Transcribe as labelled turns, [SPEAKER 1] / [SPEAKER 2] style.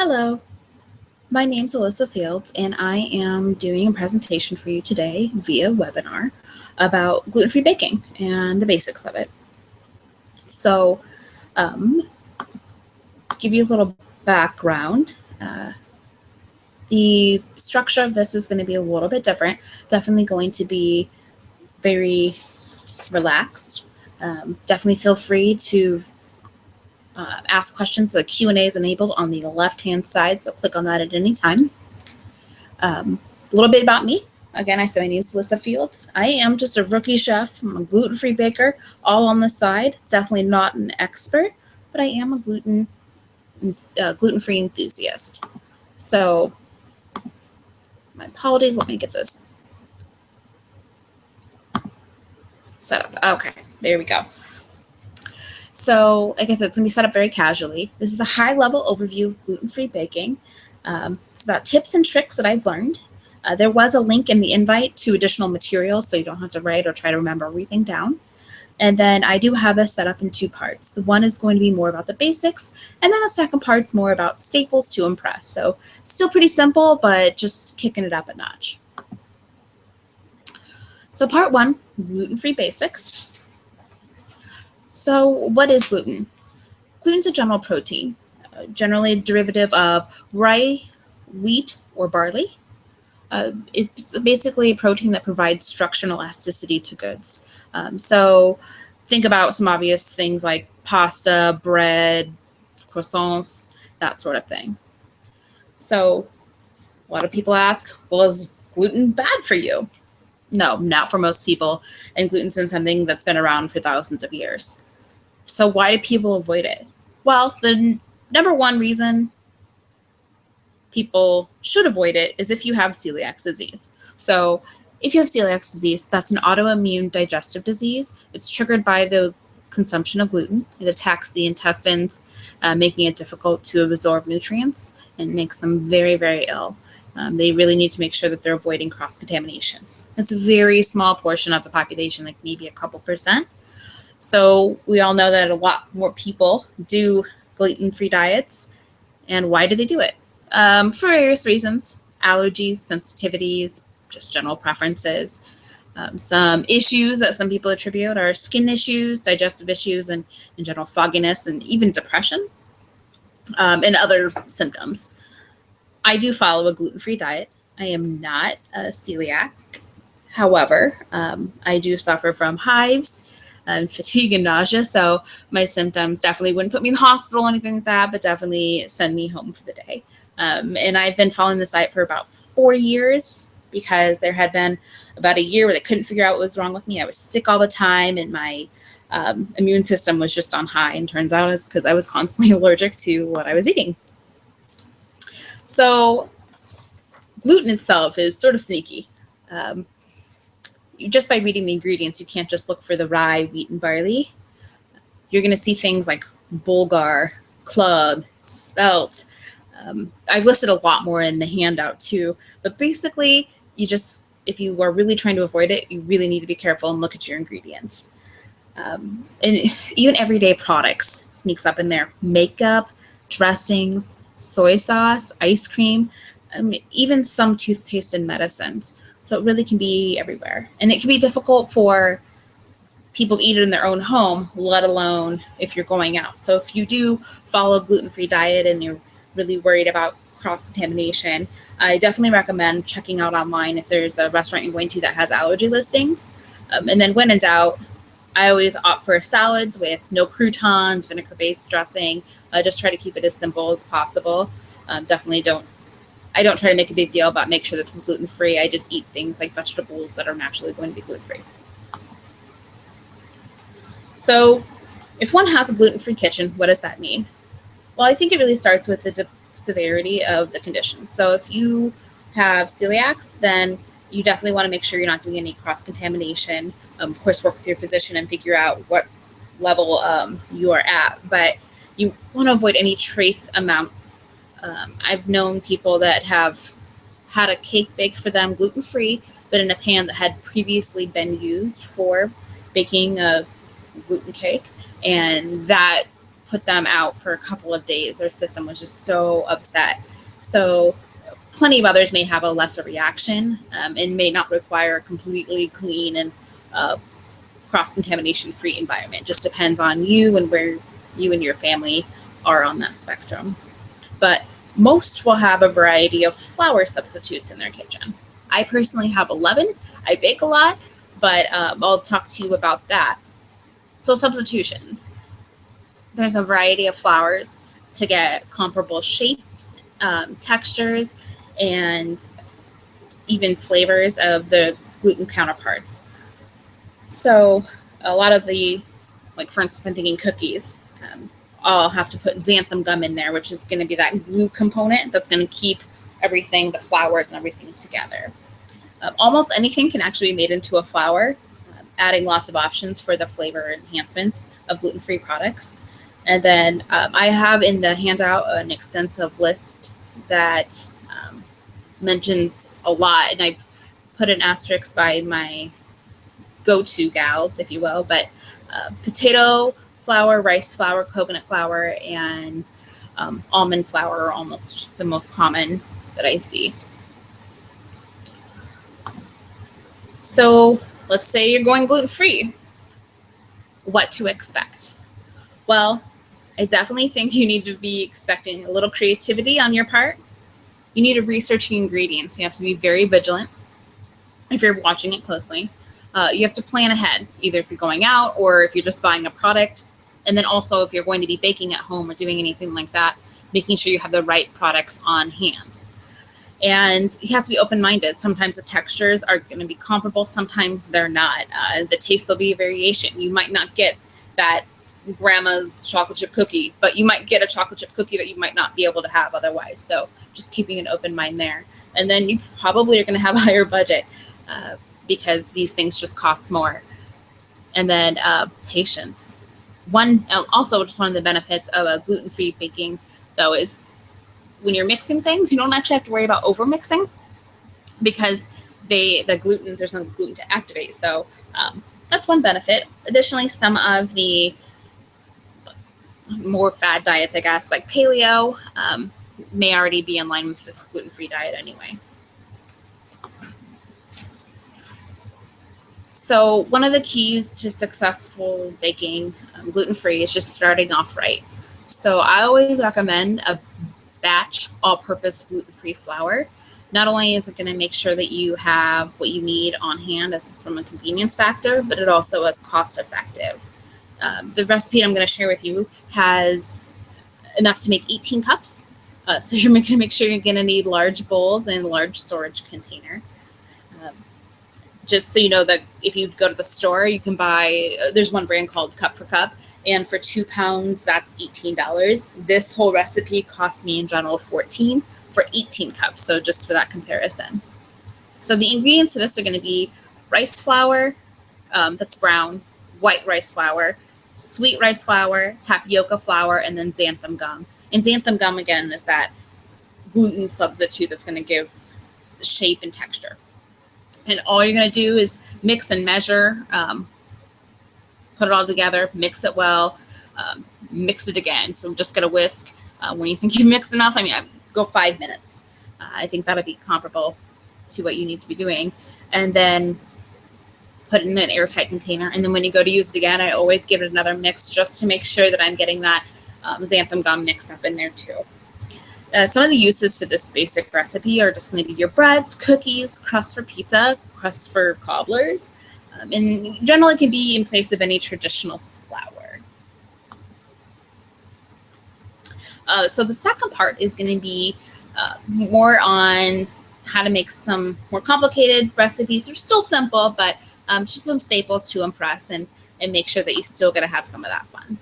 [SPEAKER 1] Hello, my name's Alyssa Fields, and I am doing a presentation for you today via webinar about gluten-free baking and the basics of it. So, to give you a little background, the structure of this is going to be a little bit different, definitely going to be very relaxed. Definitely feel free to ask questions. The Q&A is enabled on the left-hand side, so click on that at any time. A little bit about me. Again, I say my name is Alyssa Fields. I am just a rookie chef. I'm a gluten-free baker, all on the side. Definitely not an expert, but I am a gluten-free enthusiast. So, my apologies. Let me get this set up. Okay, there we go. So, like I said, it's going to be set up very casually. This is a high-level overview of gluten-free baking. It's about tips and tricks that I've learned. There was a link in the invite to additional materials, so you don't have to write or try to remember everything down. And then I do have this set up in two parts. The one is going to be more about the basics, and then the second part's more about staples to impress. So still pretty simple, but just kicking it up a notch. So part one, gluten-free basics. So what is gluten? Gluten's a general protein, generally a derivative of rye, wheat, or barley. It's basically a protein that provides structure and elasticity to goods. So think about some obvious things like pasta, bread, croissants, that sort of thing. So a lot of people ask, well, is gluten bad for you? No, not for most people. And gluten's been something that's been around for thousands of years. So why do people avoid it? Well, the number one reason people should avoid it is if you have celiac disease. So if you have celiac disease, that's an autoimmune digestive disease. It's triggered by the consumption of gluten. It attacks the intestines, making it difficult to absorb nutrients and makes them very, very ill. They really need to make sure that they're avoiding cross-contamination. It's a very small portion of the population, like maybe a couple percent. So we all know that a lot more people do gluten-free diets. And why do they do it? For various reasons: allergies, sensitivities, just general preferences. Some issues that some people attribute are skin issues, digestive issues, and in general fogginess, and even depression, and other symptoms. I do follow a gluten-free diet. I am not a celiac. However, I do suffer from hives, fatigue, and nausea, so my symptoms definitely wouldn't put me in the hospital or anything like that, but definitely send me home for the day. And I've been following this diet for about 4 years because there had been about a year where they couldn't figure out what was wrong with me. I was sick all the time, and my immune system was just on high, and turns out it's because I was constantly allergic to what I was eating. So gluten itself is sort of sneaky. Just by reading the ingredients, you can't just look for the rye, wheat, and barley. You're going to see things like bulgur, club, spelt. I've listed a lot more in the handout too, but basically if you are really trying to avoid it, you really need to be careful and look at your ingredients. And even everyday products sneaks up in there: makeup, dressings, soy sauce, ice cream, even some toothpaste and medicines. So it really can be everywhere. And it can be difficult for people to eat it in their own home, let alone if you're going out. So if you do follow a gluten-free diet and you're really worried about cross-contamination, I definitely recommend checking out online if there's a restaurant you're going to that has allergy listings. And then when in doubt, I always opt for salads with no croutons, vinegar-based dressing. Just try to keep it as simple as possible. I don't try to make a big deal about make sure this is gluten-free. I just eat things like vegetables that are naturally going to be gluten-free. So if one has a gluten-free kitchen, what does that mean? Well, I think it really starts with the severity of the condition. So if you have celiacs, then you definitely want to make sure you're not doing any cross-contamination. Of course, work with your physician and figure out what level you are at. But you want to avoid any trace amounts. I've known people that have had a cake baked for them gluten-free, but in a pan that had previously been used for baking a gluten cake, and that put them out for a couple of days. Their system was just so upset. So plenty of others may have a lesser reaction and may not require a completely clean and cross-contamination free environment. Just depends on you and where you and your family are on that spectrum. But most will have a variety of flour substitutes in their kitchen. I personally have 11. I bake a lot, but I'll talk to you about that. So substitutions. There's a variety of flours to get comparable shapes, textures, and even flavors of the gluten counterparts. So a lot of the, like for instance, I'm thinking cookies. I'll have to put xanthan gum in there, which is going to be that glue component that's going to keep everything, the flours and everything together. Almost anything can actually be made into a flour, adding lots of options for the flavor enhancements of gluten-free products. And then I have in the handout an extensive list that mentions a lot, and I've put an asterisk by my go-to gals, if you will, but potato flour, rice flour, coconut flour, and almond flour are almost the most common that I see. So let's say you're going gluten-free. What to expect? Well, I definitely think you need to be expecting a little creativity on your part. You need to research the ingredients. You have to be very vigilant if you're watching it closely. You have to plan ahead, either if you're going out or if you're just buying a product. And then also if you're going to be baking at home or doing anything like that, making sure you have the right products on hand. And you have to be open-minded. Sometimes the textures are going to be comparable. Sometimes they're not. The taste will be a variation. You might not get that grandma's chocolate chip cookie, but you might get a chocolate chip cookie that you might not be able to have otherwise. So just keeping an open mind there. And then you probably are going to have a higher budget because these things just cost more. And then patience. Also, just one of the benefits of a gluten-free baking, though, is when you're mixing things, you don't actually have to worry about over mixing because the gluten, there's no gluten to activate. So that's one benefit. Additionally, some of the more fad diets, I guess, like paleo, may already be in line with this gluten-free diet anyway. So one of the keys to successful baking gluten-free is just starting off right. So I always recommend a batch all-purpose gluten-free flour. Not only is it going to make sure that you have what you need on hand as from a convenience factor, but it also is cost-effective. The recipe I'm going to share with you has enough to make 18 cups. So you're going to make sure you're going to need large bowls and large storage container. Just so you know that if you go to the store, you can buy, there's one brand called Cup for Cup, and for 2 pounds, that's $18. This whole recipe cost me in general $14 for 18 cups, so just for that comparison. So the ingredients to this are going to be rice flour, that's brown, white rice flour, sweet rice flour, tapioca flour, and then xanthan gum. And xanthan gum, again, is that gluten substitute that's going to give shape and texture. And all you're going to do is mix and measure, put it all together, mix it well, mix it again. So just get a whisk. When you think you've mixed enough, go 5 minutes. I think that'll be comparable to what you need to be doing. And then put it in an airtight container. And then when you go to use it again, I always give it another mix just to make sure that I'm getting that xanthan gum mixed up in there too. Some of the uses for this basic recipe are just going to be your breads, cookies, crusts for pizza, crusts for cobblers, and generally can be in place of any traditional flour. So the second part is going to be more on how to make some more complicated recipes. They're still simple, but just some staples to impress and make sure that you still get to have some of that fun.